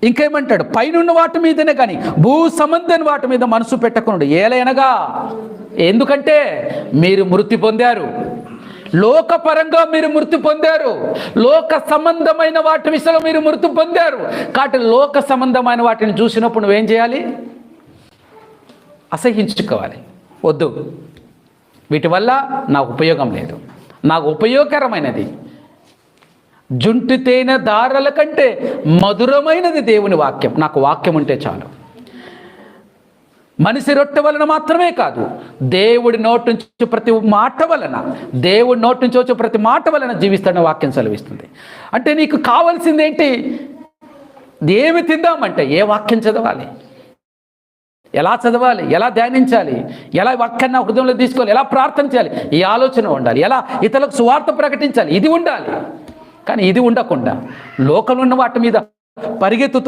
ఇంకేమంటాడు, పైనున్న వాటి మీదనే కానీ భూ సంబంధమైన వాటి మీద మనసు పెట్టకుండా. ఏలైనగా, ఎందుకంటే మీరు మృతి పొందారు, లోకపరంగా మీరు మృతి పొందారు, లోక సంబంధమైన వాటి విషయంలో మీరు మృతి పొందారు. కాబట్టి లోక సంబంధమైన వాటిని చూసినప్పుడు నువ్వేం చేయాలి? అసహించుకోవాలి. వద్దు, వీటి వల్ల నాకు ఉపయోగం లేదు, నాకు ఉపయోగకరమైనది జుంటి తేనె దారల కంటే మధురమైనది దేవుని వాక్యం. నాకు వాక్యం ఉంటే చాలు. మనిషి రొట్టె వలన మాత్రమే కాదు, దేవుడి నోటి నుంచి ప్రతి మాట వలన, దేవుడి నోటి నుంచి వచ్చే ప్రతి మాట వలన జీవిస్తాడని వాక్యం సెలవిస్తుంది. అంటే నీకు కావాల్సింది ఏంటి? ఏమి తిందామంటే ఏ వాక్యం చదవాలి, ఎలా చదవాలి, ఎలా ధ్యానించాలి, ఎలా వాక్యాన్ని హృదయంలో తీసుకోవాలి, ఎలా ప్రార్థన చేయాలి, ఈ ఆలోచన ఉండాలి, ఎలా ఇతరులకు సువార్త ప్రకటించాలి, ఇది ఉండాలి. కానీ ఇది ఉండకుండా లోకంలో ఉన్న వాటి మీద పరిగెత్తుతూ